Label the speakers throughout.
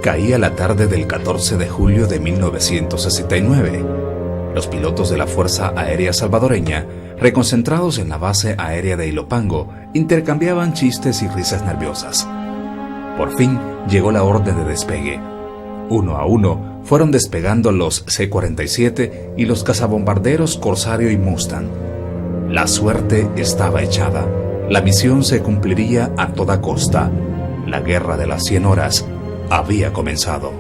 Speaker 1: Caía la tarde del 14 de julio de 1969. Los pilotos de la Fuerza Aérea Salvadoreña, reconcentrados en la base aérea de Ilopango, intercambiaban chistes y risas nerviosas. Por fin llegó la orden de despegue. Uno a uno fueron despegando los C-47 y los cazabombarderos Corsario y Mustang. La suerte estaba echada. La misión se cumpliría a toda costa. La guerra de las 100 horas había comenzado.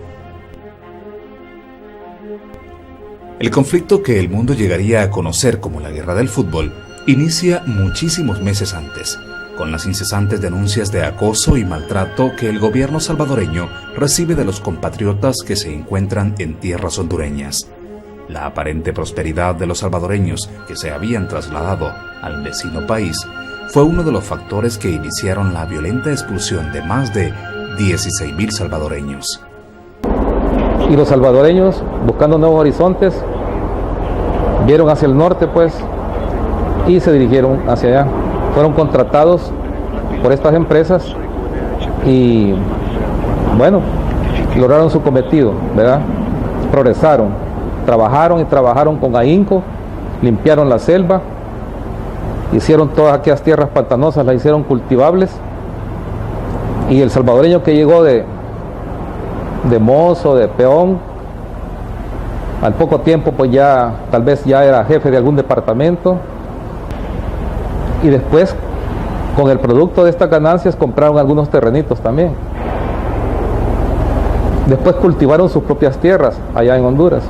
Speaker 1: El conflicto que el mundo llegaría a conocer como la guerra del fútbol inicia muchísimos meses antes, con las incesantes denuncias de acoso y maltrato que el gobierno salvadoreño recibe de los compatriotas que se encuentran en tierras hondureñas. La aparente prosperidad de los salvadoreños que se habían trasladado al vecino país fue uno de los factores que iniciaron la violenta expulsión de más de 16,000 salvadoreños.
Speaker 2: Y los salvadoreños, buscando nuevos horizontes, vieron hacia el norte pues y se dirigieron hacia allá. Fueron contratados por estas empresas y bueno, lograron su cometido, ¿verdad? Progresaron, trabajaron con ahínco, limpiaron la selva, hicieron todas aquellas tierras pantanosas, las hicieron cultivables, y el salvadoreño que llegó de mozo, de peón, al poco tiempo pues ya tal vez ya era jefe de algún departamento, y después con el producto de estas ganancias compraron algunos terrenitos también. Después cultivaron sus propias tierras allá en Honduras,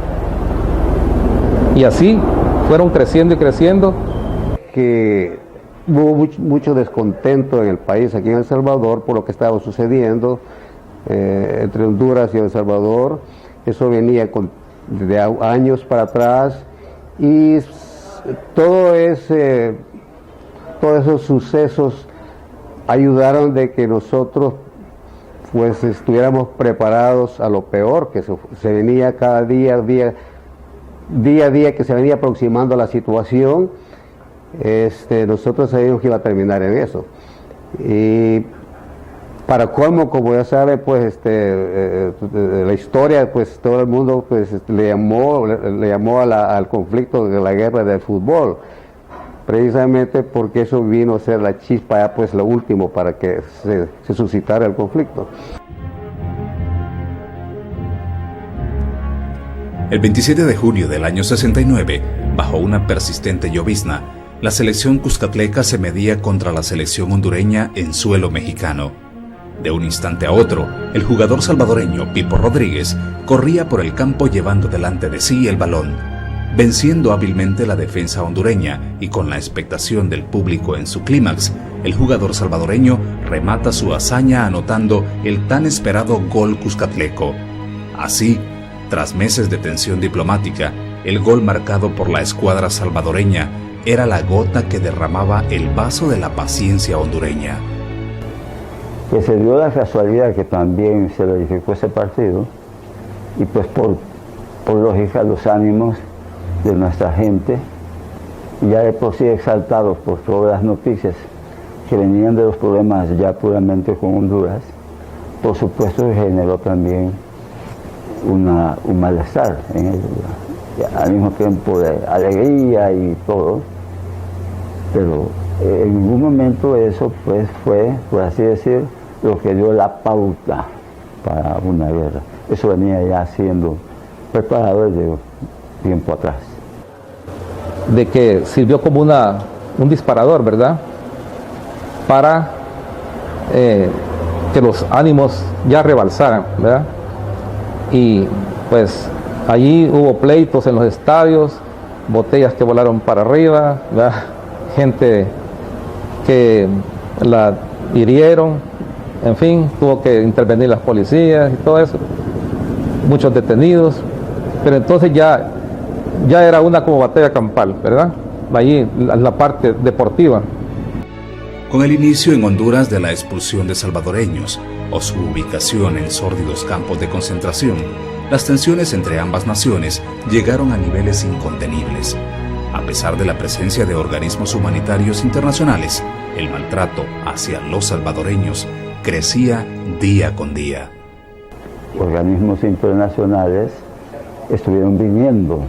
Speaker 2: y así fueron creciendo y creciendo.
Speaker 3: Que hubo mucho descontento en el país, aquí en El Salvador, por lo que estaba sucediendo entre Honduras y El Salvador. Eso venía de años para atrás, y todos esos sucesos ayudaron de que nosotros pues estuviéramos preparados a lo peor que se venía cada día a día que se venía aproximando a la situación. Nosotros sabíamos que iba a terminar en eso, y para colmo, como ya sabe, pues la historia, pues todo el mundo pues le llamó al conflicto de la guerra del fútbol, precisamente porque eso vino a ser la chispa, pues lo último para que se suscitara el conflicto.
Speaker 1: El 27 de junio del año 69, bajo una persistente llovizna, la selección cuscatleca se medía contra la selección hondureña en suelo mexicano. De un instante a otro, el jugador salvadoreño Pipo Rodríguez corría por el campo llevando delante de sí el balón, venciendo hábilmente la defensa hondureña, y con la expectación del público en su clímax, el jugador salvadoreño remata su hazaña anotando el tan esperado gol cuscatleco. Así, tras meses de tensión diplomática, el gol marcado por la escuadra salvadoreña era la gota que derramaba el vaso de la paciencia hondureña.
Speaker 4: Que se dio la casualidad que también se verificó ese partido, y pues por lógica los ánimos de nuestra gente, ya de por sí exaltados por todas las noticias que venían de los problemas ya puramente con Honduras, por supuesto que generó también un malestar en ellos, al mismo tiempo de alegría y todo, pero en ningún momento eso pues fue, por así decir, lo que dio la pauta para una guerra. Eso venía ya siendo preparado desde tiempo atrás.
Speaker 2: De que sirvió como un disparador, ¿verdad? Para que los ánimos ya rebalsaran, ¿verdad? Y pues allí hubo pleitos en los estadios, botellas que volaron para arriba, ¿verdad? Gente que la hirieron, en fin, tuvo que intervenir las policías y todo eso, muchos detenidos, pero entonces ya era una como batalla campal, ¿verdad? Allí la parte deportiva.
Speaker 1: Con el inicio en Honduras de la expulsión de salvadoreños o su ubicación en sórdidos campos de concentración, las tensiones entre ambas naciones llegaron a niveles incontenibles. A pesar de la presencia de organismos humanitarios internacionales, el maltrato hacia los salvadoreños crecía día con día.
Speaker 4: organismos internacionales estuvieron viniendo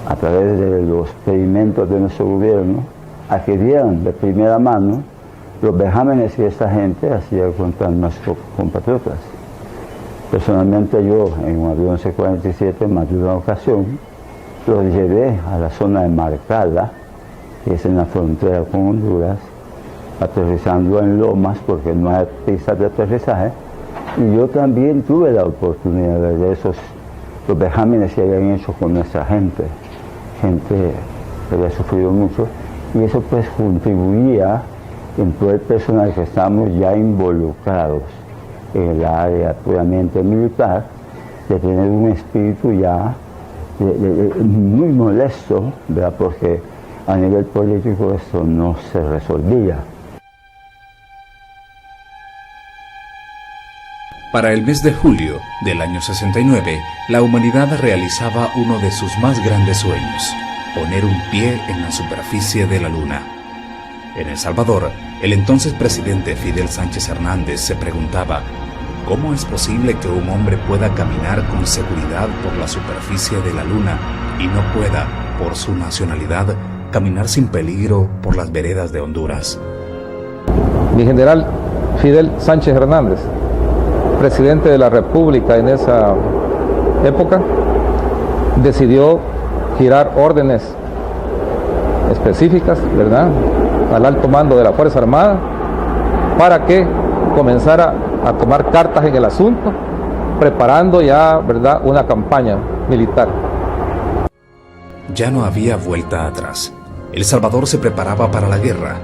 Speaker 4: a través de los pedimentos de nuestro gobierno a que dieran de primera mano los vejámenes que esta gente hacía contra nuestros compatriotas. Personalmente yo, en un avión C-47, en más de una ocasión, los llevé a la zona de Marcala, que es en la frontera con Honduras, aterrizando en lomas porque no hay pistas de aterrizaje, y yo también tuve la oportunidad de ver los vejámenes que habían hecho con nuestra gente que había sufrido mucho, y eso pues contribuía en todo el personal que estábamos ya involucrados en el área puramente militar, de tener un espíritu ya muy molesto, ¿verdad? Porque a nivel político esto no se resolvía.
Speaker 1: Para el mes de julio del año 69, la humanidad realizaba uno de sus más grandes sueños: poner un pie en la superficie de la Luna. En El Salvador, el entonces presidente Fidel Sánchez Hernández se preguntaba: ¿cómo es posible que un hombre pueda caminar con seguridad por la superficie de la Luna y no pueda, por su nacionalidad, caminar sin peligro por las veredas de Honduras?
Speaker 2: Mi general Fidel Sánchez Hernández, presidente de la República en esa época, decidió girar órdenes específicas, ¿verdad?, al alto mando de la Fuerza Armada para que comenzara a tomar cartas en el asunto, preparando ya, ¿verdad?, una campaña militar.
Speaker 1: Ya no había vuelta atrás. El Salvador se preparaba para la guerra.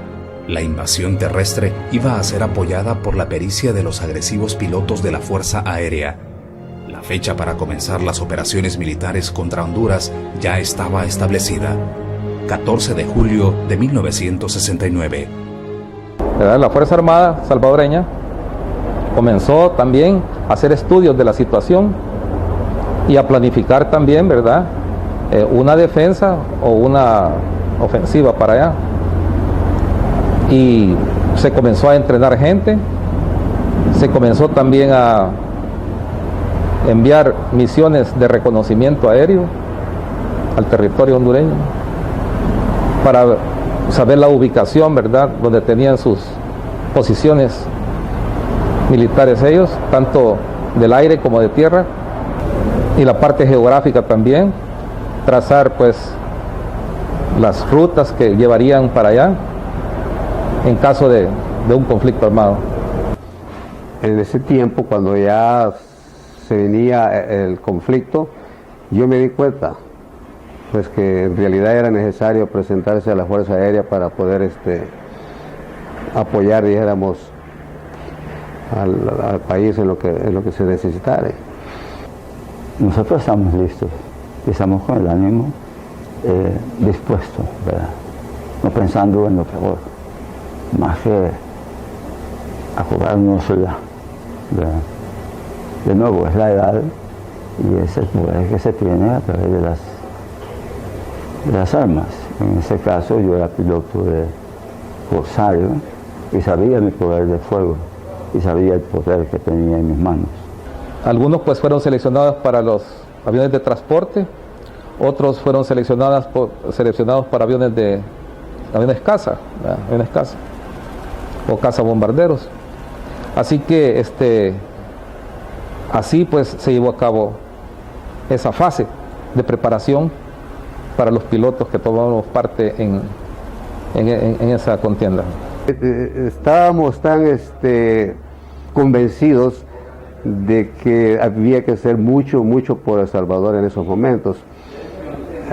Speaker 1: La invasión terrestre iba a ser apoyada por la pericia de los agresivos pilotos de la Fuerza Aérea. La fecha para comenzar las operaciones militares contra Honduras ya estaba establecida: 14 de julio de 1969.
Speaker 2: La Fuerza Armada salvadoreña comenzó también a hacer estudios de la situación y a planificar también, ¿verdad?, una defensa o una ofensiva para allá. Y se comenzó a entrenar gente, se comenzó también a enviar misiones de reconocimiento aéreo al territorio hondureño para saber la ubicación, ¿verdad?, donde tenían sus posiciones militares ellos, tanto del aire como de tierra, y la parte geográfica también, trazar pues las rutas que llevarían para allá en caso de un conflicto armado.
Speaker 3: En ese tiempo, cuando ya se venía el conflicto, yo me di cuenta pues que en realidad era necesario presentarse a la Fuerza Aérea para poder apoyar, dijéramos, al país en lo que se necesitara.
Speaker 4: Nosotros estamos listos, estamos con el ánimo dispuesto, ¿verdad?, no pensando en lo peor, más que a jugarnos ¿verdad? De nuevo, es la edad y es el poder que se tiene a través de las armas. En ese caso yo era piloto de corsario y sabía mi poder de fuego y sabía el poder que tenía en mis manos.
Speaker 2: Algunos pues fueron seleccionados para los aviones de transporte, otros fueron seleccionados para aviones caza, o cazabombarderos. Así que así pues se llevó a cabo esa fase de preparación para los pilotos que tomamos parte en esa contienda.
Speaker 3: Estábamos tan convencidos de que había que hacer mucho por El Salvador en esos momentos.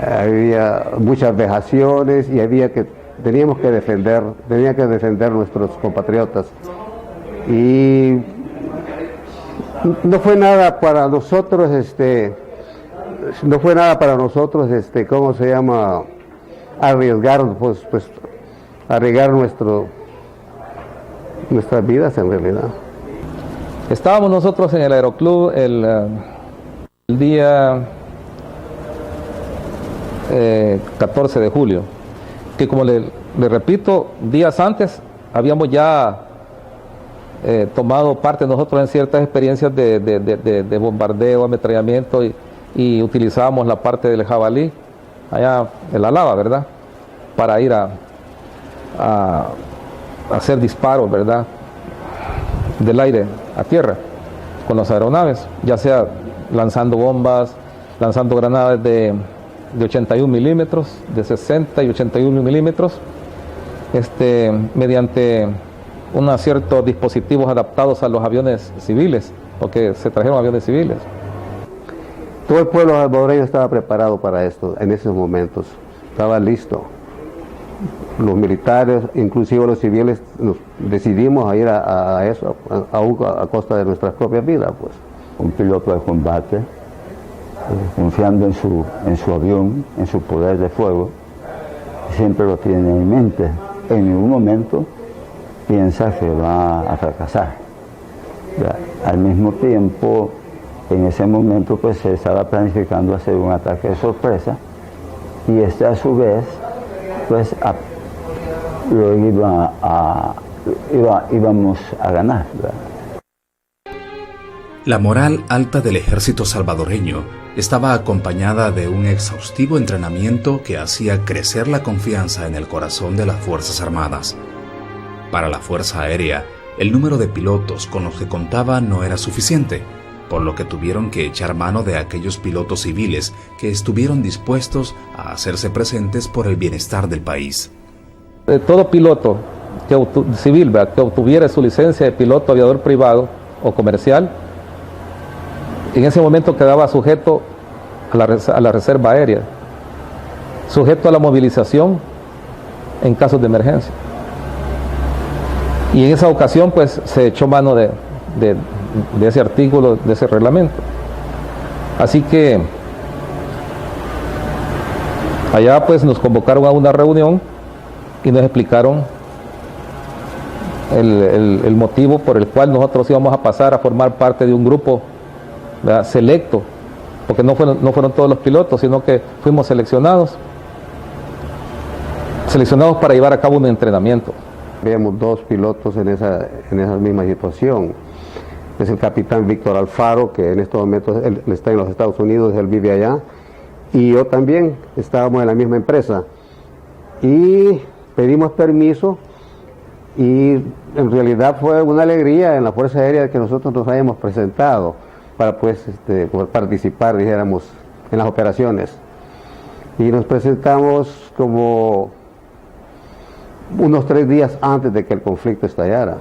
Speaker 3: Había muchas vejaciones y teníamos que defender nuestros compatriotas. Y no fue nada para nosotros, ¿cómo se llama?, arriesgar nuestras vidas en realidad.
Speaker 2: Estábamos nosotros en el aeroclub el día 14 de julio, que como le repito, días antes habíamos ya tomado parte nosotros en ciertas experiencias de bombardeo, ametrallamiento y utilizábamos la parte del jabalí, allá en la lava, ¿verdad? Para ir a hacer disparos, ¿verdad? Del aire a tierra con las aeronaves, ya sea lanzando bombas, lanzando granadas de 81 milímetros, de 60 y 81 milímetros, mediante unos ciertos dispositivos adaptados a los aviones civiles, porque se trajeron aviones civiles.
Speaker 3: Todo el pueblo salvadoreño estaba preparado para esto en esos momentos, estaba listo. Los militares, inclusive los civiles, nos decidimos a ir a eso, a costa de nuestras propias vidas, pues.
Speaker 4: Un piloto de combate, confiando en su avión, en su poder de fuego, siempre lo tiene en mente. En ningún momento piensa que va a fracasar. Al mismo tiempo, en ese momento pues se estaba planificando hacer un ataque de sorpresa y a su vez pues íbamos a ganar, ¿verdad?
Speaker 1: La moral alta del ejército salvadoreño estaba acompañada de un exhaustivo entrenamiento que hacía crecer la confianza en el corazón de las Fuerzas Armadas. Para la Fuerza Aérea, el número de pilotos con los que contaba no era suficiente, por lo que tuvieron que echar mano de aquellos pilotos civiles que estuvieron dispuestos a hacerse presentes por el bienestar del país.
Speaker 2: Todo piloto civil que obtuviera su licencia de piloto aviador privado o comercial, en ese momento quedaba sujeto a la reserva aérea, sujeto a la movilización en casos de emergencia. Y en esa ocasión pues se echó mano de ese artículo, de ese reglamento. Así que allá pues nos convocaron a una reunión y nos explicaron el motivo por el cual nosotros íbamos a pasar a formar parte de un grupo, ¿verdad?, selecto, porque no fueron todos los pilotos, sino que fuimos seleccionados para llevar a cabo un entrenamiento.
Speaker 3: Habíamos dos pilotos en esa misma situación. Es el capitán Víctor Alfaro, que en estos momentos él está en los Estados Unidos, él vive allá, y yo también estábamos en la misma empresa. Y pedimos permiso, y en realidad fue una alegría en la Fuerza Aérea que nosotros nos hayamos presentado para pues poder participar, dijéramos, en las operaciones. Y nos presentamos como unos 3 días antes de que el conflicto estallara,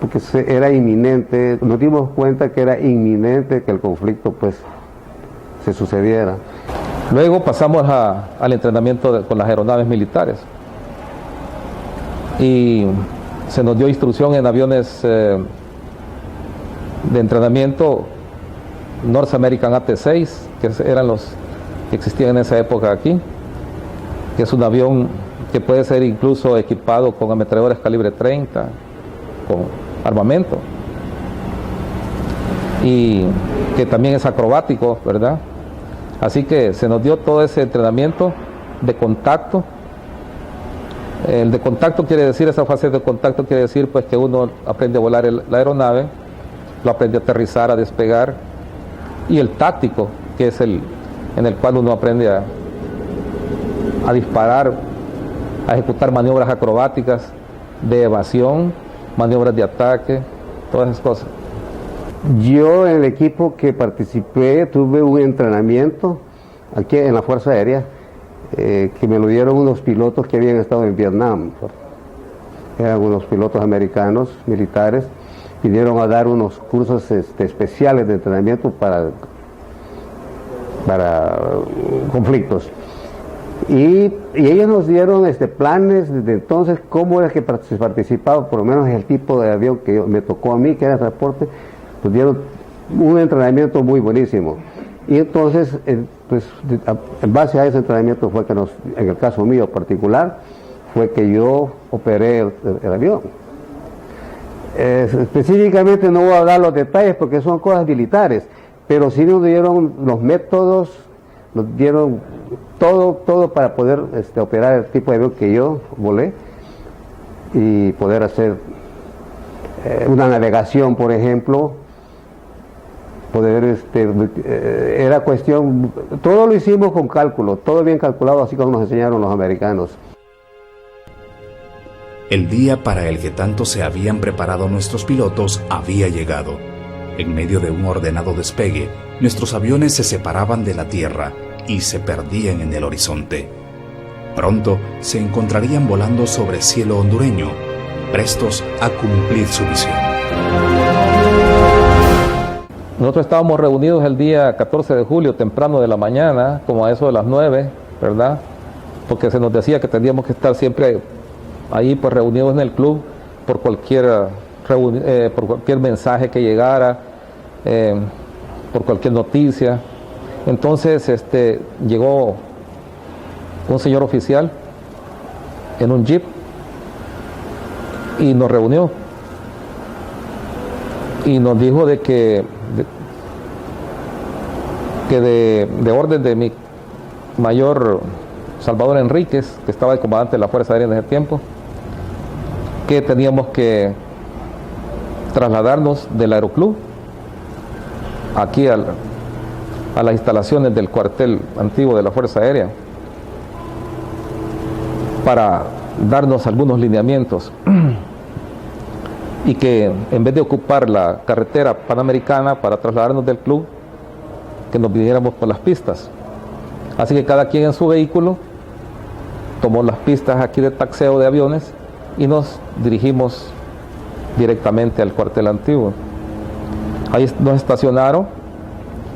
Speaker 3: porque era inminente, nos dimos cuenta que era inminente que el conflicto pues se sucediera.
Speaker 2: Luego pasamos al entrenamiento con las aeronaves militares y se nos dio instrucción en aviones de entrenamiento North American AT-6, que eran los que existían en esa época aquí, que es un avión que puede ser incluso equipado con ametralladoras calibre 30, con armamento, y que también es acrobático, ¿verdad? Así que se nos dio todo ese entrenamiento de contacto. El de contacto quiere decir, esa fase de contacto quiere decir pues que uno aprende a volar la aeronave, lo aprende a aterrizar, a despegar, y el táctico, que es en el cual uno aprende a disparar, a ejecutar maniobras acrobáticas de evasión, maniobras de ataque, todas esas cosas.
Speaker 3: Yo en el equipo que participé tuve un entrenamiento aquí en la Fuerza Aérea que me lo dieron unos pilotos que habían estado en Vietnam. Eran unos pilotos americanos, militares, vinieron a dar unos cursos especiales de entrenamiento para conflictos. Y ellos nos dieron planes desde entonces, cómo era que se participaba, por lo menos en el tipo de avión que me tocó a mí, que era transporte. Nos dieron un entrenamiento muy buenísimo. Y entonces, pues, en base a ese entrenamiento fue que en el caso mío particular, fue que yo operé el avión. Específicamente no voy a dar los detalles porque son cosas militares, pero sí nos dieron los métodos, nos dieron todo para poder operar el tipo de avión que yo volé y poder hacer una navegación, por ejemplo, poder, era cuestión, todo lo hicimos con cálculo, todo bien calculado, así como nos enseñaron los americanos.
Speaker 1: El día para el que tanto se habían preparado nuestros pilotos había llegado. En medio de un ordenado despegue, nuestros aviones se separaban de la tierra y se perdían en el horizonte. Pronto se encontrarían volando sobre cielo hondureño, prestos a cumplir su misión.
Speaker 2: Nosotros estábamos reunidos el día 14 de julio, temprano de la mañana, como a eso de las 9, ¿verdad? Porque se nos decía que teníamos que estar siempre ahí pues reunidos en el club por cualquier mensaje que llegara, por cualquier noticia. Entonces llegó un señor oficial en un jeep y nos reunió y nos dijo de que de orden de mi mayor Salvador Enríquez, que estaba de comandante de la Fuerza Aérea en ese tiempo, que teníamos que trasladarnos del aeroclub aquí a las instalaciones del cuartel antiguo de la Fuerza Aérea para darnos algunos lineamientos y que en vez de ocupar la carretera panamericana para trasladarnos del club, que nos viniéramos por las pistas. Así que cada quien en su vehículo tomó las pistas aquí de taxeo de aviones y nos dirigimos directamente al cuartel antiguo. Ahí nos estacionaron,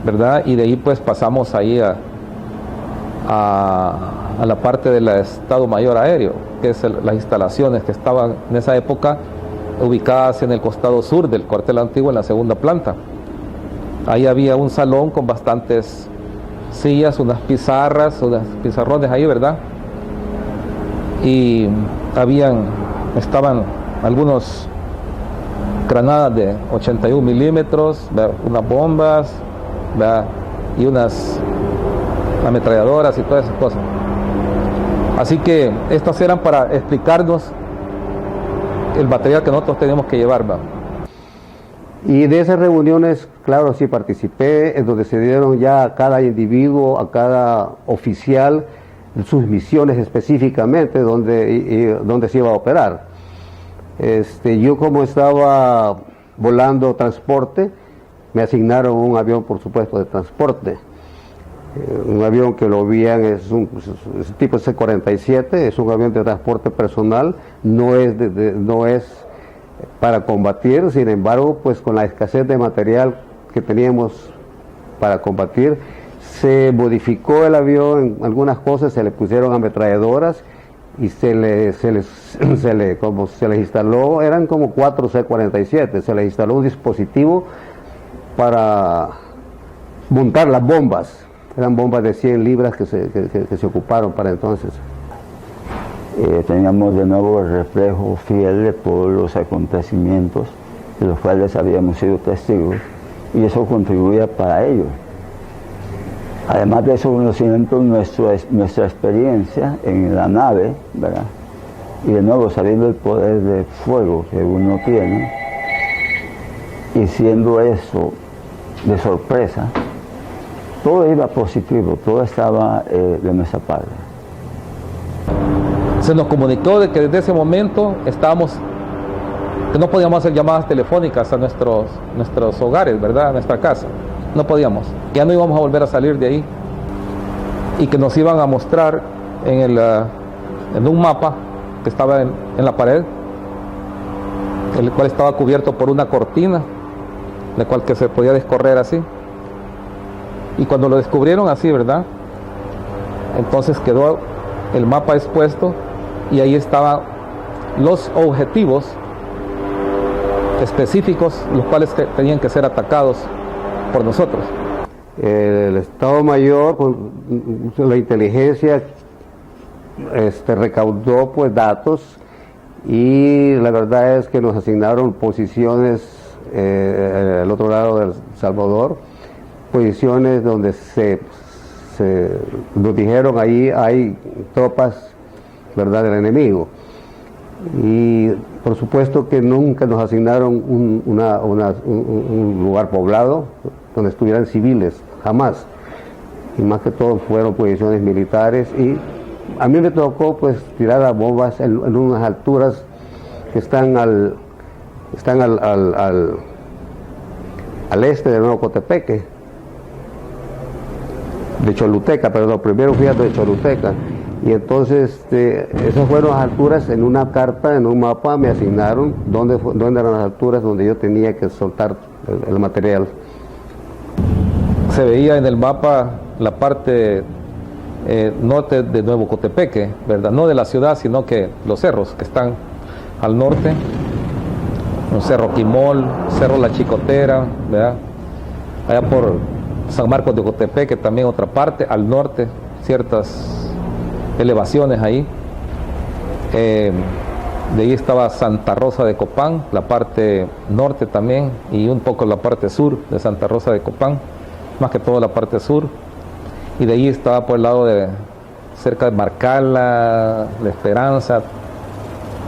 Speaker 2: ¿verdad? Y de ahí pues pasamos ahí a la parte del Estado Mayor Aéreo, que es las instalaciones que estaban en esa época ubicadas en el costado sur del cuartel antiguo, en la segunda planta. Ahí había un salón con bastantes sillas, unas pizarras, unos pizarrones ahí, ¿verdad? Y estaban algunos granadas de 81 milímetros, unas bombas, ¿verdad? Y unas ametralladoras y todas esas cosas. Así que estas eran para explicarnos el material que nosotros teníamos que llevar, ¿verdad?
Speaker 3: Y de esas reuniones, claro, sí participé, en donde se dieron ya a cada individuo, a cada oficial, sus misiones específicamente, donde se iba a operar. Yo, como estaba volando transporte, me asignaron un avión, por supuesto, de transporte. Un avión que lo veían es tipo C-47, es un avión de transporte personal, no es para combatir. Sin embargo, pues con la escasez de material que teníamos para combatir, se modificó el avión en algunas cosas, se le pusieron ametralladoras y se les instaló, eran como 4 C-47, se les instaló un dispositivo para montar las bombas. Eran bombas de 100 libras que se ocuparon para entonces.
Speaker 4: Teníamos de nuevo el reflejo fiel de todos los acontecimientos de los cuales habíamos sido testigos, y eso contribuía para ello. Además de esos conocimientos, nuestra experiencia en la nave, ¿verdad? Y de nuevo sabiendo el poder de fuego que uno tiene, y siendo eso de sorpresa, todo iba positivo, todo estaba de nuestra parte.
Speaker 2: Se nos comunicó de que desde ese momento que no podíamos hacer llamadas telefónicas a nuestros hogares, ¿verdad? A nuestra casa. No podíamos. Ya no íbamos a volver a salir de ahí. Y que nos iban a mostrar en un mapa que estaba en la pared, el cual estaba cubierto por una cortina, la cual que se podía descorrer así. Y cuando lo descubrieron así, ¿verdad? Entonces quedó el mapa expuesto y ahí estaban los objetivos específicos, los cuales tenían que ser atacados por nosotros.
Speaker 3: El Estado Mayor, con la inteligencia, recaudó pues datos, y la verdad es que nos asignaron posiciones al otro lado del Salvador, posiciones donde nos dijeron ahí hay tropas, ¿verdad?, del enemigo. Y por supuesto que nunca nos asignaron un lugar poblado donde estuvieran civiles, jamás. Y más que todo fueron posiciones militares, y a mí me tocó pues tirar las bombas en unas alturas que están al este de Nuevo Cotepeque, de Choluteca, perdón, primero fui a de Choluteca. Y entonces esas fueron las alturas. En una carta, en un mapa me asignaron dónde eran las alturas donde yo tenía que soltar el material.
Speaker 2: Se veía en el mapa la parte norte de Nuevo Cotepeque, ¿verdad? No de la ciudad, sino que los cerros que están al norte, un cerro Quimol, cerro La Chicotera, ¿verdad? Allá por San Marcos de Cotepeque también otra parte, al norte, ciertas elevaciones ahí. De ahí estaba Santa Rosa de Copán, la parte norte también, y un poco la parte sur de Santa Rosa de Copán, más que todo la parte sur. Y de ahí estaba por el lado de cerca de Marcala, La Esperanza,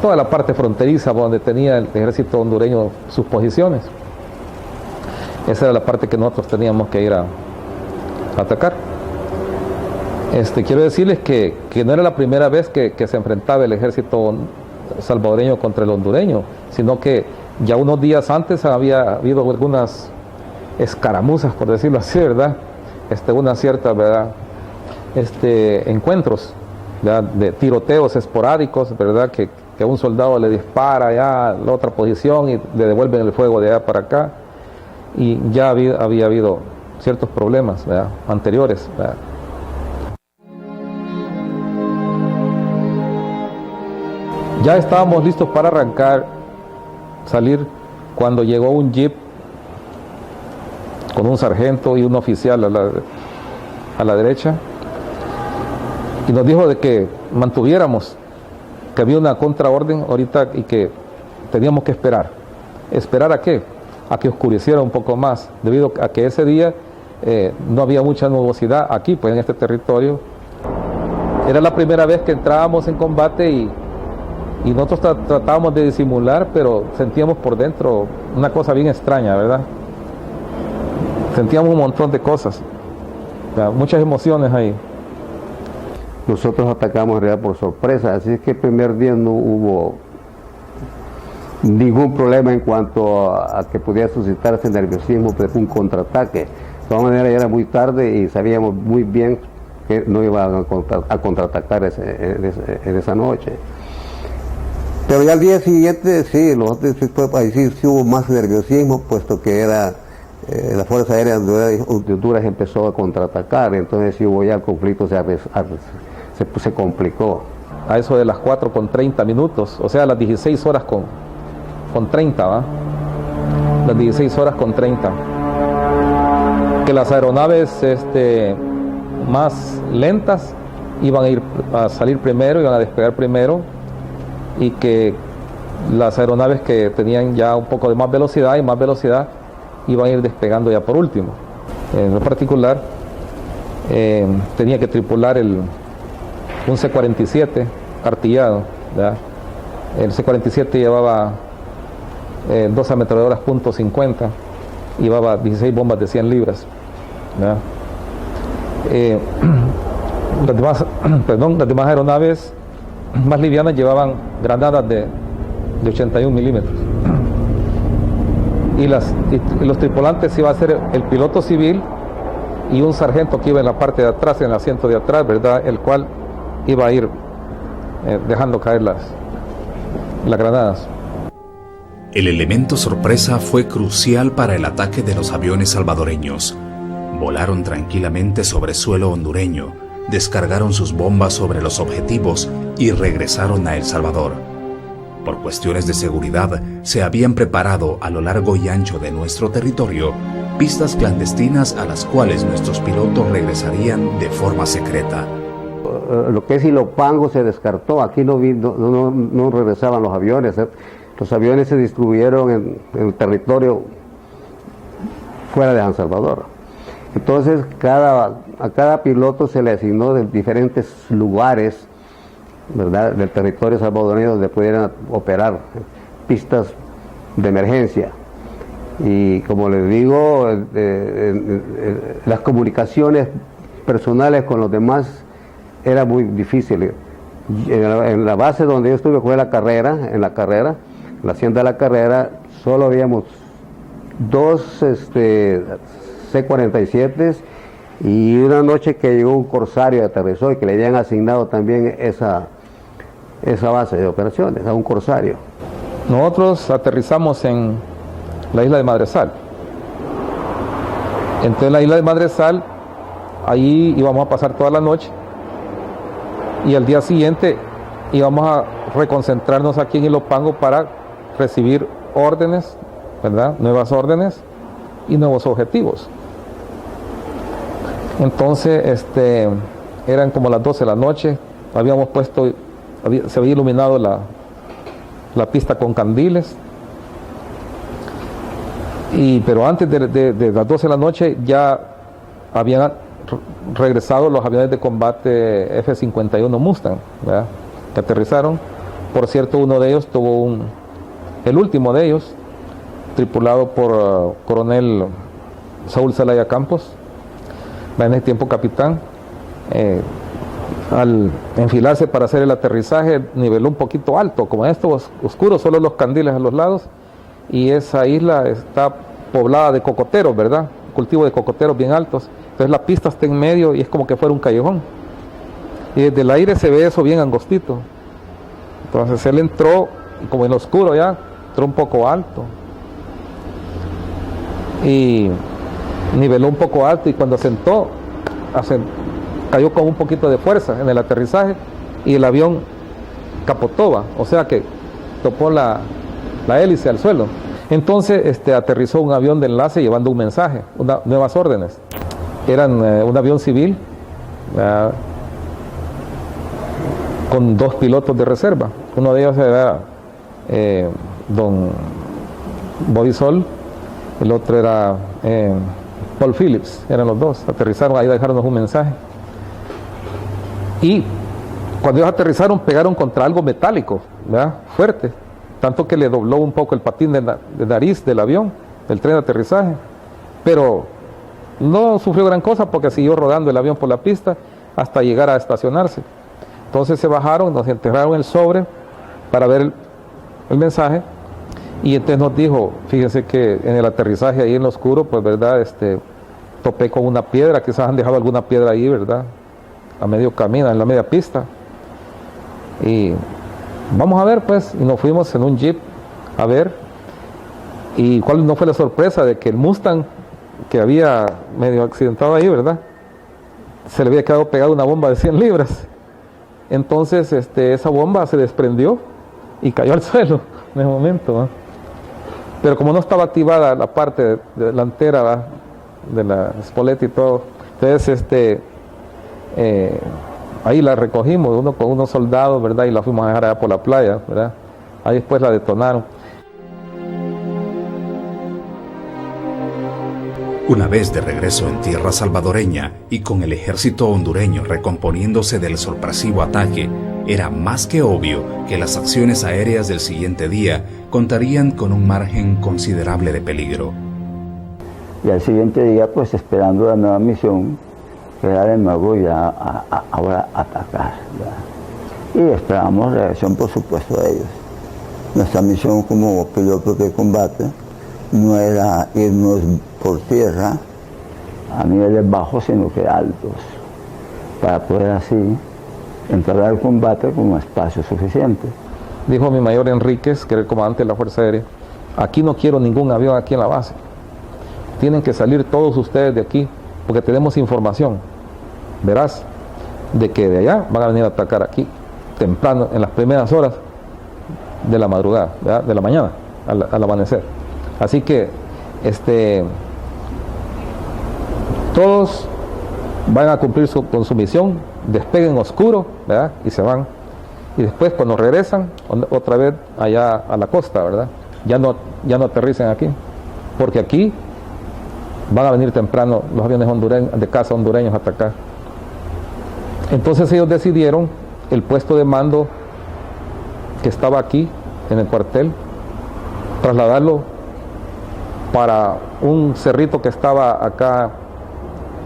Speaker 2: toda la parte fronteriza donde tenía el ejército hondureño sus posiciones. Esa era la parte que nosotros teníamos que ir a atacar. Quiero decirles que no era la primera vez que se enfrentaba el ejército salvadoreño contra el hondureño, sino que ya unos días antes había habido algunas escaramuzas, por decirlo así, ¿verdad? Una cierta, ¿verdad? Encuentros, ¿verdad? De tiroteos esporádicos, ¿verdad? Que a un soldado le dispara ya a la otra posición y le devuelven el fuego de allá para acá, y ya había habido ciertos problemas, ¿verdad? Anteriores, ¿verdad? Ya estábamos listos para arrancar, salir, cuando llegó un jeep con un sargento y un oficial a la derecha, y nos dijo de que mantuviéramos, que había una contraorden ahorita y que teníamos que esperar. ¿Esperar a qué? A que oscureciera un poco más, debido a que ese día no había mucha nubosidad aquí, pues en este territorio. Era la primera vez que entrábamos en combate y nosotros tratábamos de disimular, pero sentíamos por dentro una cosa bien extraña, ¿verdad? Sentíamos un montón de cosas, muchas emociones ahí.
Speaker 3: Nosotros atacamos en realidad por sorpresa, así es que el primer día no hubo ningún problema en cuanto a que pudiera suscitarse nerviosismo, pero fue un contraataque. De todas maneras ya era muy tarde y sabíamos muy bien que no iban a contraatacar en esa noche. Pero ya al día siguiente, sí, ahí sí hubo más nerviosismo, puesto que era la Fuerza Aérea de Honduras empezó a contraatacar, entonces sí hubo ya el conflicto, se complicó.
Speaker 2: A eso de las 4:30, o sea, a las 16 horas con 30, ¿va? Las 16 horas con 30. Que las aeronaves más lentas iban a salir primero, iban a despegar primero, y que las aeronaves que tenían ya un poco de más velocidad iban a ir despegando ya por último. En lo particular, tenía que tripular un C-47 artillado, ¿verdad? El C-47 llevaba 2 ametralladoras .50, llevaba 16 bombas de 100 libras, ¿verdad? Las demás aeronaves más livianas llevaban granadas de 81 milímetros. Y los tripulantes iba a ser el piloto civil y un sargento que iba en la parte de atrás, en el asiento de atrás, ¿verdad? El cual iba a ir dejando caer las granadas.
Speaker 1: El elemento sorpresa fue crucial para el ataque de los aviones salvadoreños. Volaron tranquilamente sobre suelo hondureño, descargaron sus bombas sobre los objetivos y regresaron a El Salvador. Por cuestiones de seguridad, se habían preparado a lo largo y ancho de nuestro territorio pistas clandestinas a las cuales nuestros pilotos regresarían de forma secreta.
Speaker 3: Lo que es Ilopango se descartó, aquí no regresaban los aviones. Los aviones se distribuyeron en el territorio fuera de San Salvador. Entonces a cada piloto se le asignó de diferentes lugares ¿verdad?, del territorio salvadoreño donde pudieran operar pistas de emergencia. Y como les digo, las comunicaciones personales con los demás eran muy difíciles. En la base donde yo estuve fue en la hacienda de la Carrera, solo habíamos dos C-47 y una noche que llegó un corsario y aterrizó y que le habían asignado también esa base de operaciones a un corsario.
Speaker 2: Nosotros aterrizamos en la isla de Madresal. Entonces en la isla de Madresal, ahí íbamos a pasar toda la noche y al día siguiente íbamos a reconcentrarnos aquí en Ilopango para recibir órdenes, ¿verdad?, nuevas órdenes y nuevos objetivos. Entonces eran como las 12 de la noche, habíamos puesto, se había iluminado la pista con candiles, pero antes de las 12 de la noche ya habían regresado los aviones de combate F-51 Mustang, ¿verdad?, que aterrizaron. Por cierto, uno de ellos tuvo el último de ellos, tripulado por coronel Saúl Zelaya Campos, en ese tiempo capitán, al enfilarse para hacer el aterrizaje niveló un poquito alto, como esto oscuro, solo los candiles a los lados, y esa isla está poblada de cocoteros, ¿verdad?, cultivo de cocoteros bien altos. Entonces la pista está en medio y es como que fuera un callejón, y desde el aire se ve eso bien angostito. Entonces él entró como en lo oscuro, ya entró un poco alto y niveló un poco alto, y cuando asentó cayó con un poquito de fuerza en el aterrizaje y el avión capotó, o sea que topó la hélice al suelo. Entonces aterrizó un avión de enlace llevando un mensaje, nuevas órdenes. Eran un avión civil con dos pilotos de reserva. Uno de ellos era don Bobby Sol, el otro era Paul Phillips, eran los dos. Aterrizaron ahí, dejaron un mensaje. Y cuando ellos aterrizaron, pegaron contra algo metálico, ¿verdad?, fuerte, tanto que le dobló un poco el patín de nariz del avión, del tren de aterrizaje, pero no sufrió gran cosa porque siguió rodando el avión por la pista hasta llegar a estacionarse. Entonces se bajaron, nos enterraron el sobre para ver el mensaje, y entonces nos dijo, fíjense que en el aterrizaje ahí en lo oscuro, pues verdad, topé con una piedra, quizás han dejado alguna piedra ahí, verdad, a medio camino, en la media pista, y vamos a ver pues, y nos fuimos en un jeep a ver, y cuál no fue la sorpresa de que el Mustang que había medio accidentado ahí, verdad, se le había quedado pegada una bomba de 100 libras. Entonces esa bomba se desprendió y cayó al suelo en ese momento, ¿no? Pero como no estaba activada la parte delantera, ¿verdad?, de la espoleta y todo, entonces ahí la recogimos con unos soldados, ¿verdad?, y la fuimos a dejar allá por la playa, ¿verdad? Ahí después la detonaron.
Speaker 1: Una vez de regreso en tierra salvadoreña y con el ejército hondureño recomponiéndose del sorpresivo ataque, era más que obvio que las acciones aéreas del siguiente día contarían con un margen considerable de peligro.
Speaker 4: Y al siguiente día, pues esperando la nueva misión, que era de nuevo ya ahora atacar, ¿verdad? Y esperamos reacción, por supuesto, de ellos. Nuestra misión como pilotos de combate no era irnos por tierra a niveles bajos, sino que altos, para poder así entrar al combate con un espacio suficiente.
Speaker 2: Dijo mi mayor Enríquez, que era el comandante de la Fuerza Aérea, aquí no quiero ningún avión aquí en la base, tienen que salir todos ustedes de aquí, porque tenemos información, verás, de que de allá van a venir a atacar aquí, temprano, en las primeras horas de la madrugada, ¿verdad?, de la mañana, al amanecer. Así que todos van a cumplir con su misión, despeguen oscuro, ¿verdad?, y se van. Y después cuando regresan, otra vez allá a la costa, ¿verdad?, ya no aterricen aquí, porque aquí van a venir temprano los aviones de caza hondureños a atacar. Entonces ellos decidieron el puesto de mando que estaba aquí en el cuartel, trasladarlo para un cerrito que estaba acá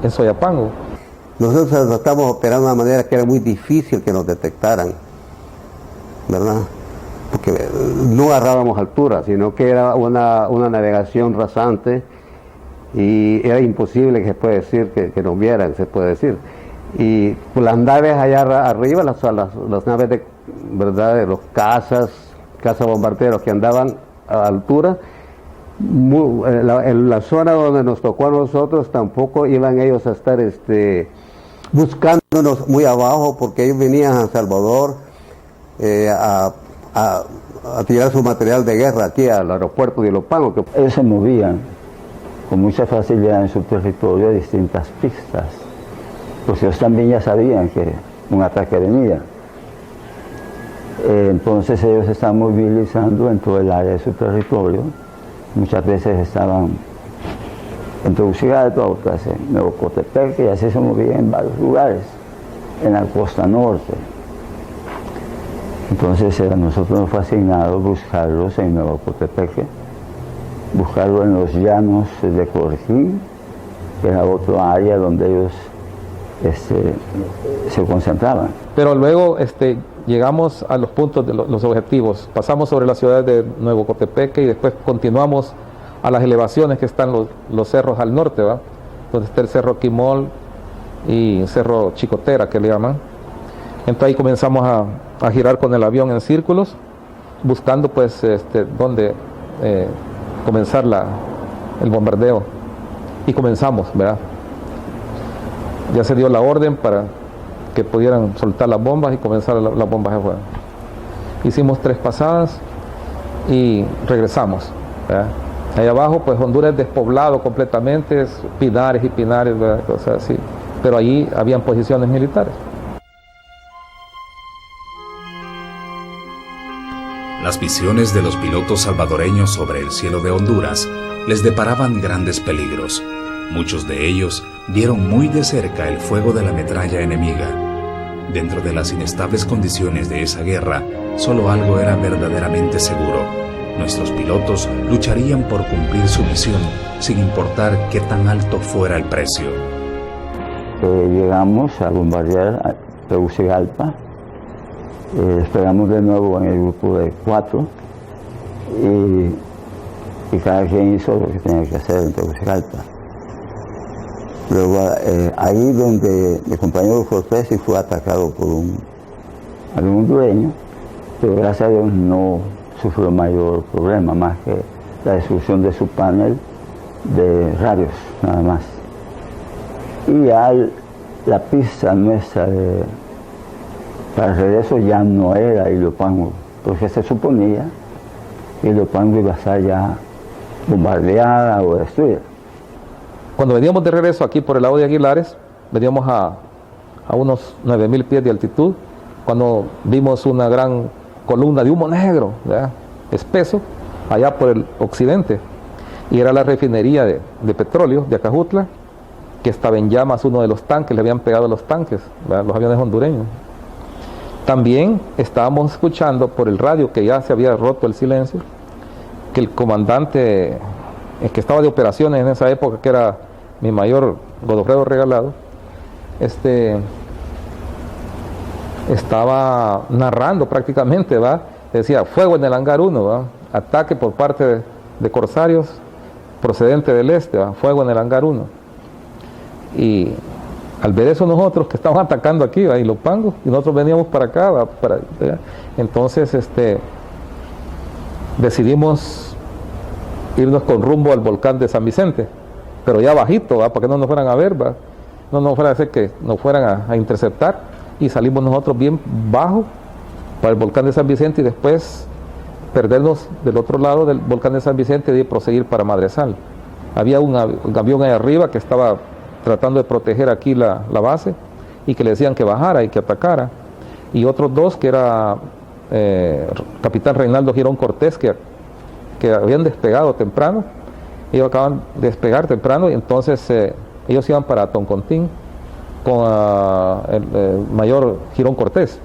Speaker 2: en Soyapango.
Speaker 3: Nosotros estamos operando de una manera que era muy difícil que nos detectaran, ¿verdad? Porque no agarrábamos altura, sino que era una navegación rasante y era imposible, que se puede decir, que nos vieran, se puede decir. Y las naves allá arriba, las naves de, ¿verdad?, de los cazas bombarderos que andaban a altura, en la zona donde nos tocó a nosotros tampoco iban ellos a estar buscándonos muy abajo, porque ellos venían a San Salvador a tirar su material de guerra aquí al aeropuerto de Ilopango.
Speaker 4: Ellos se movían con mucha facilidad en su territorio a distintas pistas, pues ellos también ya sabían que un ataque venía. Entonces ellos se estaban movilizando en todo el área de su territorio. Muchas veces estaban en Tegucigalpa, otras en Nuevo Cotepeque, y así se movían en varios lugares, en la costa norte. Entonces a nosotros nos fue asignado buscarlos en Nuevo Cotepeque, buscarlos en los llanos de Corquín, que era otro área donde ellos se concentraban.
Speaker 2: Pero luego llegamos a los puntos de los objetivos. Pasamos sobre la ciudad de Nuevo Cotepeque y después continuamos a las elevaciones que están los cerros al norte, ¿va? Donde está el Cerro Quimol y el Cerro Chicotera, que le llaman. Entonces ahí comenzamos a girar con el avión en círculos, buscando pues dónde comenzar el bombardeo. Y comenzamos, ¿verdad? Ya se dio la orden para que pudieran soltar las bombas y comenzar las bombas de fuego. Hicimos 3 pasadas y regresamos, ¿verdad? Allá abajo pues Honduras es despoblado completamente, es pinares y pinares, ¿verdad? Cosas así. Pero allí habían posiciones militares.
Speaker 1: Las visiones de los pilotos salvadoreños sobre el cielo de Honduras les deparaban grandes peligros. Muchos de ellos vieron muy de cerca el fuego de la metralla enemiga. Dentro de las inestables condiciones de esa guerra, solo algo era verdaderamente seguro. Nuestros pilotos lucharían por cumplir su misión, sin importar qué tan alto fuera el precio.
Speaker 4: Llegamos a bombardear a Tegucigalpa. Esperamos de nuevo en el grupo de 4 y cada quien hizo lo que tenía que hacer en Tegucigalpa. Luego ahí donde mi compañero Cortés sí fue atacado por un hondureño, pero gracias a Dios no sufrió mayor problema, más que la destrucción de su panel de radios, nada más. Y ya la pista nuestra para el regreso ya no era Ilopango, porque se suponía que Ilopango iba a estar ya bombardeada o destruida.
Speaker 2: Cuando veníamos de regreso aquí por el lado de Aguilares, veníamos a unos 9,000 pies de altitud, cuando vimos una gran columna de humo negro, ¿verdad?, espeso, allá por el occidente, y era la refinería de petróleo de Acajutla, que estaba en llamas uno de los tanques, le habían pegado los tanques, ¿verdad?, los aviones hondureños. También estábamos escuchando por el radio, que ya se había roto el silencio, que el comandante que estaba de operaciones en esa época, que era mi mayor Godofredo Regalado, estaba narrando prácticamente, ¿va? Decía, fuego en el hangar 1, ¿va? Ataque por parte de corsarios procedente del este, ¿va? Fuego en el hangar 1. Y al ver eso nosotros que estábamos atacando aquí, ¿va?, Ilopango, y nosotros veníamos para acá, ¿va?, entonces decidimos irnos con rumbo al volcán de San Vicente, pero ya bajito, ¿va?, para que no nos fueran a ver, ¿va?, no nos fuera a hacer que nos fueran a interceptar, y salimos nosotros bien bajo para el volcán de San Vicente y después perdernos del otro lado del volcán de San Vicente y proseguir para Madresal. Había un avión ahí arriba que estaba tratando de proteger aquí la base y que le decían que bajara y que atacara, y otros 2 que era capitán Reinaldo Girón Cortés, que habían despegado temprano. Ellos acaban de despegar temprano y entonces ellos iban para Toncontín con el mayor Girón Cortés,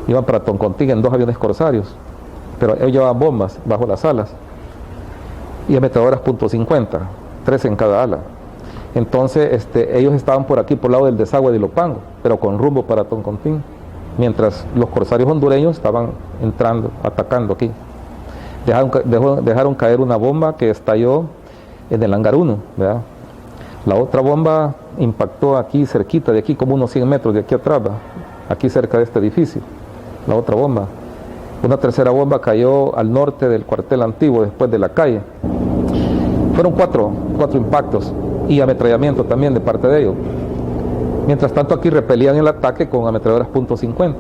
Speaker 2: iban para Toncontín en 2 aviones corsarios, pero ellos llevaban bombas bajo las alas y ametralladoras .50, 3 en cada ala. Entonces ellos estaban por aquí, por el lado del desagüe de Ilopango, pero con rumbo para Toncontín, mientras los corsarios hondureños estaban entrando, atacando aquí. Dejaron caer una bomba que estalló en el hangar 1, ¿verdad? La otra bomba impactó aquí cerquita de aquí, como unos 100 metros de aquí atrás, ¿verdad? Aquí cerca de este edificio, la otra bomba. Una tercera bomba cayó al norte del cuartel antiguo, después de la calle. Fueron cuatro impactos y ametrallamiento también de parte de ellos. Mientras tanto aquí repelían el ataque con ametralladoras .50.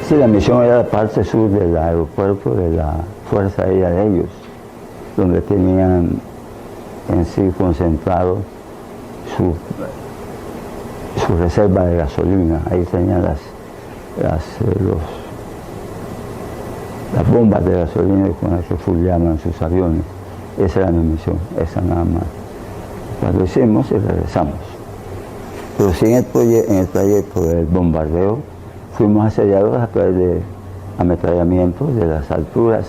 Speaker 4: Sí, la misión era la parte sur del aeropuerto de la Fuerza Aérea de ellos, donde tenían en sí concentrado su reserva de gasolina. Ahí tenían las bombas de gasolina con las que fuleaban sus aviones. Esa era mi misión, esa nada más. Cuando hicimos y regresamos. Pero sí en el trayecto del bombardeo fuimos asediados a través de ametrallamientos de las alturas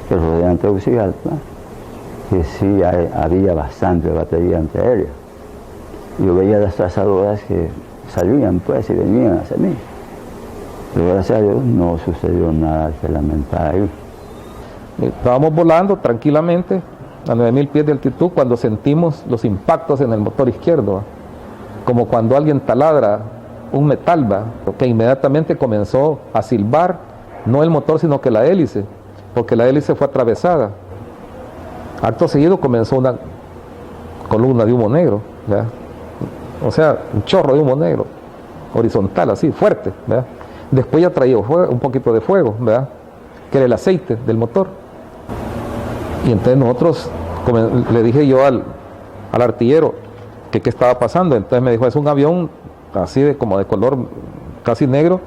Speaker 4: que rodean Tegucigalpa, que sí había bastante batería antiaérea. Yo veía las trazadoras que salían pues y venían hacia mí. Pero gracias a Dios no sucedió nada que lamentar ahí.
Speaker 2: Estábamos volando tranquilamente a 9.000 pies de altitud cuando sentimos los impactos en el motor izquierdo, como cuando alguien taladra un metal, que inmediatamente comenzó a silbar, no el motor sino que la hélice, porque la hélice fue atravesada. Acto seguido comenzó una columna de humo negro, ¿verdad? O sea, un chorro de humo negro, horizontal así, fuerte, ¿verdad? Después ya traía un poquito de fuego, ¿verdad? Que era el aceite del motor. Y entonces nosotros, le dije yo al artillero que qué estaba pasando. Entonces me dijo, es un avión así como de color casi negro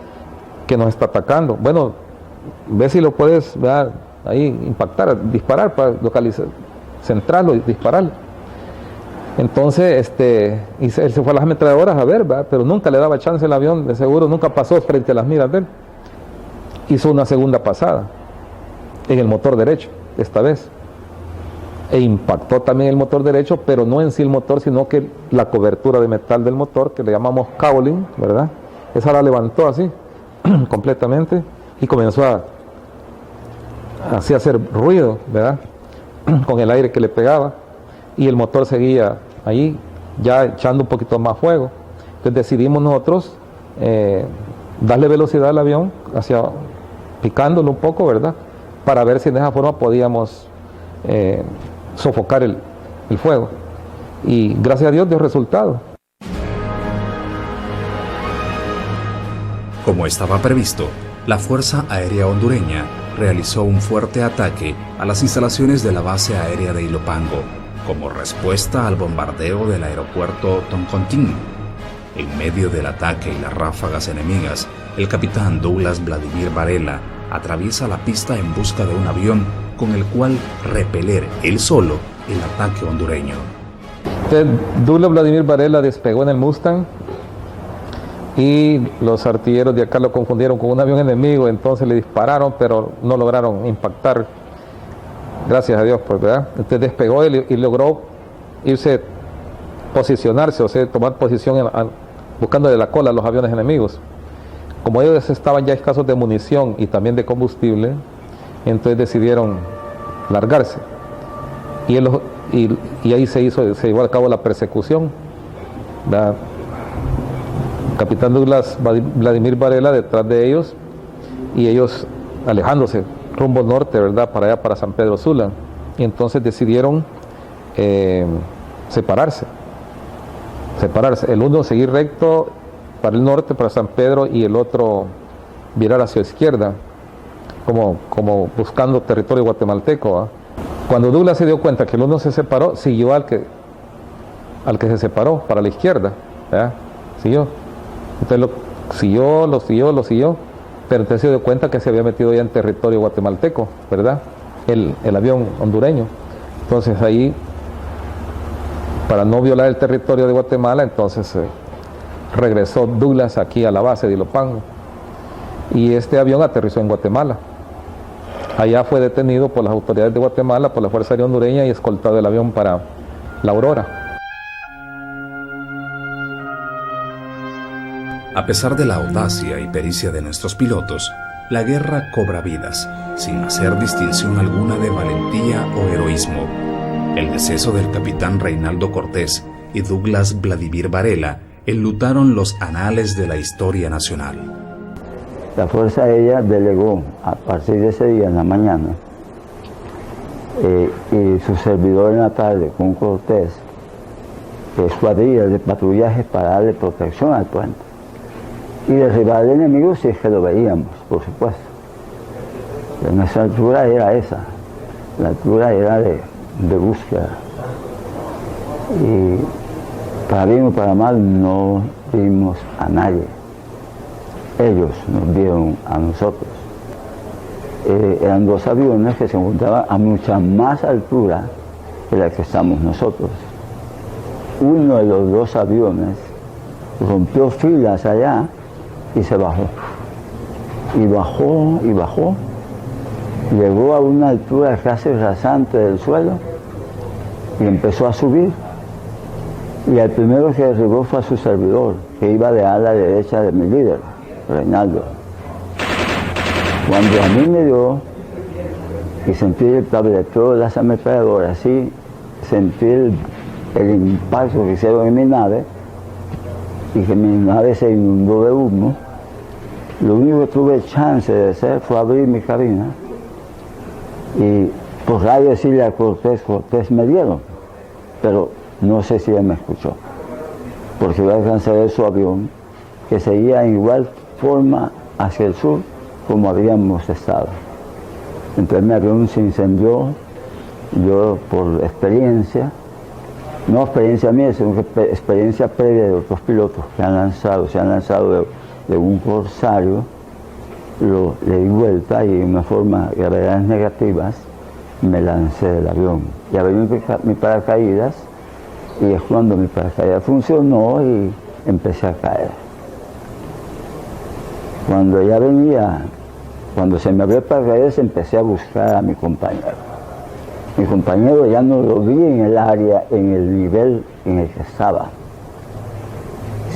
Speaker 2: que nos está atacando. Bueno, ve si lo puedes, ¿verdad?, ahí impactar, disparar para localizar, centrarlo y dispararlo. Entonces él se fue a las ametralladoras a ver, ¿verdad?, pero nunca le daba chance el avión, de seguro nunca pasó frente a las miras de él. Hizo una segunda pasada en el motor derecho, esta vez, e impactó también el motor derecho, pero no en sí el motor, sino que la cobertura de metal del motor, que le llamamos cowling, ¿verdad? Esa la levantó así completamente y comenzó a hacer ruido, ¿verdad?, con el aire que le pegaba, y el motor seguía ahí ya echando un poquito más fuego. Entonces decidimos nosotros darle velocidad al avión, picándolo un poco, ¿verdad?, para ver si de esa forma podíamos sofocar el fuego. Y gracias a Dios dio resultado.
Speaker 1: Como estaba previsto, la Fuerza Aérea Hondureña realizó un fuerte ataque a las instalaciones de la base aérea de Ilopango, como respuesta al bombardeo del aeropuerto Toncontín. En medio del ataque y las ráfagas enemigas, el capitán Douglas Vladimir Varela atraviesa la pista en busca de un avión con el cual repeler él solo el ataque hondureño.
Speaker 2: Douglas Vladimir Varela despegó en el Mustang y los artilleros de acá lo confundieron con un avión enemigo, entonces le dispararon, pero no lograron impactar, gracias a Dios, pues, ¿verdad? Entonces despegó y logró posicionarse, o sea, tomar posición buscando de la cola a los aviones enemigos. Como ellos estaban ya escasos de munición y también de combustible, entonces decidieron largarse. Y ahí se llevó a cabo la persecución. El capitán Douglas Vladimir Varela detrás de ellos, y ellos alejándose rumbo norte, ¿verdad?, para allá, para San Pedro Sula. Y entonces decidieron separarse. El uno seguir recto para el norte, para San Pedro, y el otro virar hacia la izquierda, como buscando territorio guatemalteco, ¿eh? Cuando Douglas se dio cuenta que el uno se separó, siguió al que se separó para la izquierda, ¿eh? Siguió. Entonces lo siguió, pero entonces se dio cuenta que se había metido ya en territorio guatemalteco, ¿verdad?, el avión hondureño. Entonces ahí, para no violar el territorio de Guatemala, entonces regresó Douglas aquí a la base de Ilopango. y este avión aterrizó en Guatemala. Allá fue detenido por las autoridades de Guatemala, por la Fuerza Aérea Hondureña y escoltado el avión para La Aurora.
Speaker 1: A pesar de la audacia y pericia de nuestros pilotos, la guerra cobra vidas, sin hacer distinción alguna de valentía o heroísmo. El deceso del capitán Reinaldo Cortés y Douglas Vladimir Varela enlutaron los anales de la historia nacional.
Speaker 4: La Fuerza Aérea delegó a partir de ese día en la mañana y su servidor en la tarde con Cortés, escuadrillas de patrullaje para darle protección al puente y derribar al enemigo si es que lo veíamos, por supuesto. Pero nuestra altura era esa, la altura era de búsqueda. Y para bien o para mal no vimos a nadie. Ellos nos vieron a nosotros. Eran dos aviones que se encontraban a mucha más altura que la que estamos nosotros. Uno de los dos aviones rompió filas allá y se bajó. Y bajó y bajó. Llegó a una altura casi rasante del suelo y empezó a subir. Y el primero que derribó fue a su servidor, que iba de ala derecha de mi líder, Reinaldo. Cuando a mí me dio y sentí el tableteo de las ametralladoras, así sentí el impacto que hicieron en mi nave y que mi nave se inundó de humo, lo único que tuve chance de hacer fue abrir mi cabina y por radio decirle a Cortés, me dieron, pero no sé si él me escuchó, porque yo alcancé a ver su avión que seguía en igual forma hacia el sur como habíamos estado. Entonces mi avión se incendió. Yo por experiencia, no experiencia mía, sino que experiencia previa de otros pilotos que se han lanzado de un corsario, le di vuelta y en una forma de gravedades negativas me lancé del avión. Y abrí mi paracaídas y es cuando mi paracaídas funcionó y empecé a caer. Cuando se me abrió el paracaídas empecé a buscar a mi compañero. Mi compañero ya no lo vi en el área, en el nivel en el que estaba,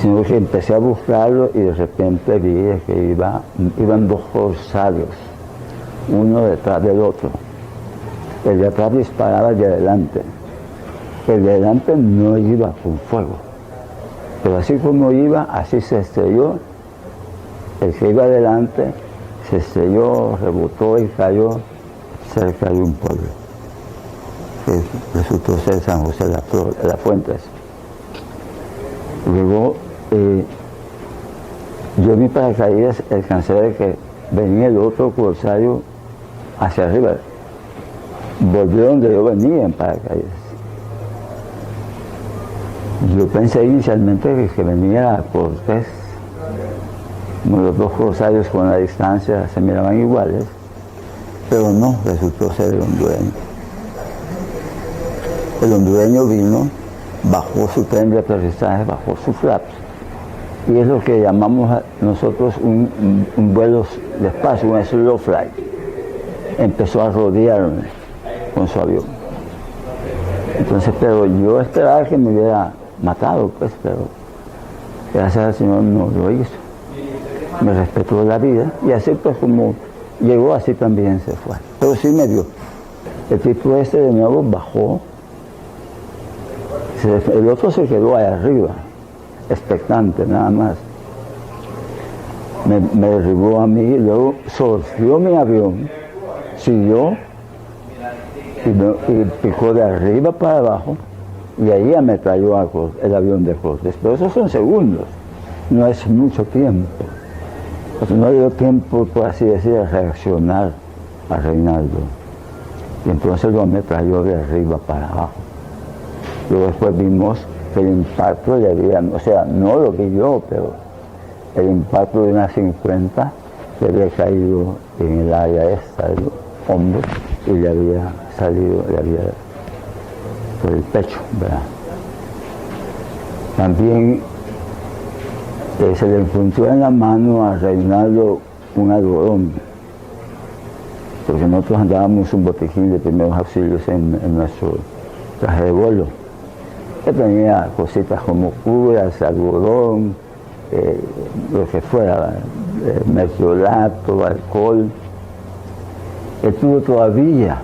Speaker 4: sino que empecé a buscarlo y de repente vi que iban dos corsarios, uno detrás del otro. El de atrás disparaba al de adelante. El de adelante no iba con fuego, pero así como iba, así se estrelló. El que iba adelante se estrelló, rebotó y cayó cerca de un pueblo, que resultó ser San José de las Fuentes. Luego, yo en mi paracaídas alcancé a ver que venía el otro corsario hacia arriba. Volvió donde yo venía en paracaídas. Yo pensé inicialmente que venía Cortés. Los dos corsarios con la distancia se miraban iguales, pero no, resultó ser el hondureño. El hondureño vino, bajó su tren de aterrizaje, bajó sus flaps, y es lo que llamamos nosotros un vuelo despacio, un slow flight. Empezó a rodearme con su avión. Entonces, pero yo esperaba que me hubiera matado, pues, pero gracias al Señor no lo hizo. Me respetó la vida y así pues como llegó, así también se fue. Pero sí me dio. El tipo este de nuevo bajó, el otro se quedó ahí arriba, expectante nada más. Me derribó a mí y luego surgió mi avión, siguió y picó de arriba para abajo y ahí ametralló el avión de Cortés. Pero esos son segundos, no es mucho tiempo. Pues no dio tiempo, por así decir, a reaccionar a Reinaldo. Y entonces lo ametralló de arriba para abajo. Luego después vimos que el impacto le había, o sea, no lo vi yo, pero el impacto de una 50 le había caído en el área esta del hombro y le había salido, por el pecho, ¿verdad? También se le encontró en la mano a Reinaldo un algodón, porque nosotros andábamos un botiquín de primeros auxilios en nuestro traje de vuelo, que tenía cositas como curas, algodón, lo que fuera, mertiolato, alcohol. Él tuvo todavía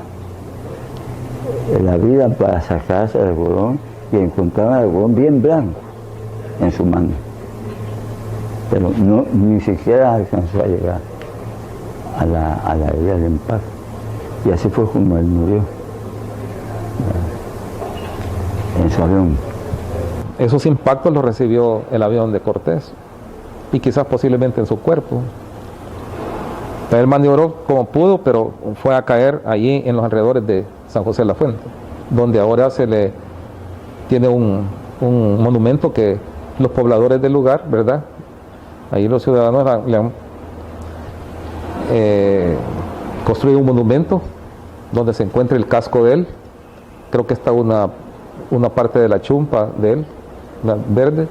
Speaker 4: la vida para sacarse el algodón y encontraba el algodón bien blanco en su mano, pero no, ni siquiera alcanzó a llegar a la herida del impacto, y así fue como él murió en su avión.
Speaker 2: Esos impactos los recibió el avión de Cortés y quizás posiblemente en su cuerpo. Él maniobró como pudo, pero fue a caer allí en los alrededores de San José de la Fuente, donde ahora se le tiene un monumento que los pobladores del lugar, ¿verdad? Ahí los ciudadanos le han construido un monumento donde se encuentra el casco de él. Creo que está una parte de la chumpa de él, la verde,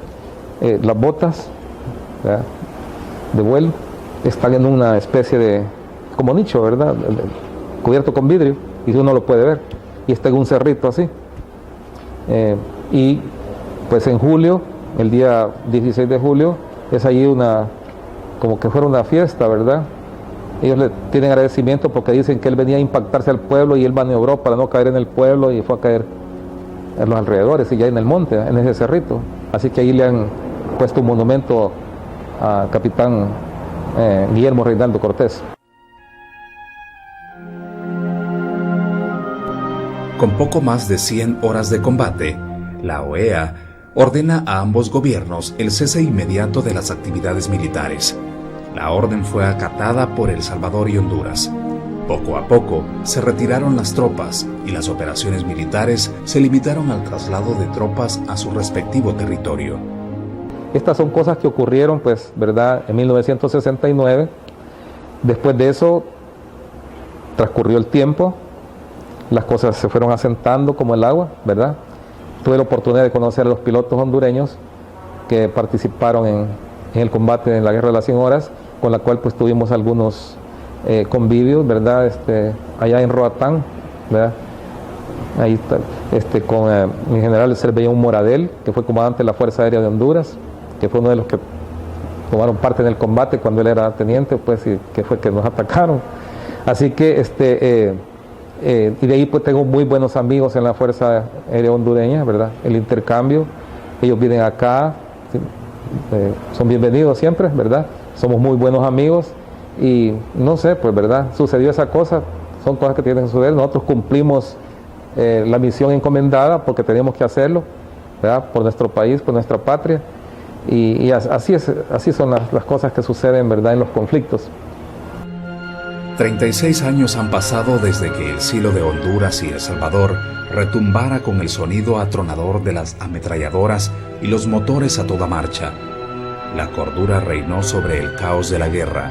Speaker 2: las botas, ¿verdad?, de vuelo, están en una especie de, como nicho, ¿verdad?, cubierto con vidrio, y uno lo puede ver, y está en un cerrito así. Y pues en julio, el día 16 de julio, es allí como que fuera una fiesta, ¿verdad? Ellos le tienen agradecimiento porque dicen que él venía a impactarse al pueblo y él maniobró para no caer en el pueblo y fue a caer en los alrededores y ya en el monte, en ese cerrito. Así que ahí le han puesto un monumento a capitán Guillermo Reinaldo Cortés.
Speaker 1: Con poco más de 100 horas de combate, la OEA ordena a ambos gobiernos el cese inmediato de las actividades militares. La orden fue acatada por El Salvador y Honduras. Poco a poco se retiraron las tropas y las operaciones militares se limitaron al traslado de tropas a su respectivo territorio.
Speaker 2: Estas son cosas que ocurrieron, pues, ¿verdad?, en 1969. Después de eso, transcurrió el tiempo, las cosas se fueron asentando como el agua, ¿verdad? Tuve la oportunidad de conocer a los pilotos hondureños que participaron en el combate en la Guerra de las 100 Horas, con la cual pues tuvimos algunos convivios, ¿verdad?, allá en Roatán, ¿verdad? Ahí está, con mi general Cervellón Moradel, que fue comandante de la Fuerza Aérea de Honduras, que fue uno de los que tomaron parte en el combate cuando él era teniente, pues, y que fue que nos atacaron. Así que y de ahí pues tengo muy buenos amigos en la Fuerza Aérea Hondureña, ¿verdad? El intercambio, ellos vienen acá, son bienvenidos siempre, ¿verdad? Somos muy buenos amigos y no sé, pues, ¿verdad?, sucedió esa cosa, son cosas que tienen que suceder. Nosotros cumplimos la misión encomendada porque teníamos que hacerlo, ¿verdad?, por nuestro país, por nuestra patria, y así son las cosas que suceden, ¿verdad?, en los conflictos.
Speaker 1: 36 años han pasado desde que el cielo de Honduras y El Salvador retumbara con el sonido atronador de las ametralladoras y los motores a toda marcha. La cordura reinó sobre el caos de la guerra,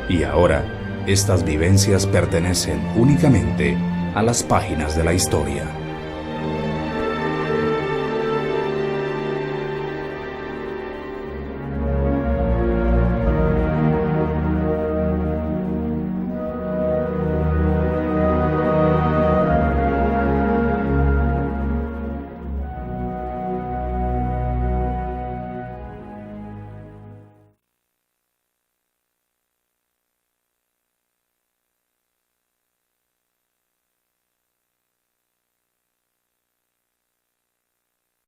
Speaker 1: y ahora estas vivencias pertenecen únicamente a las páginas de la historia.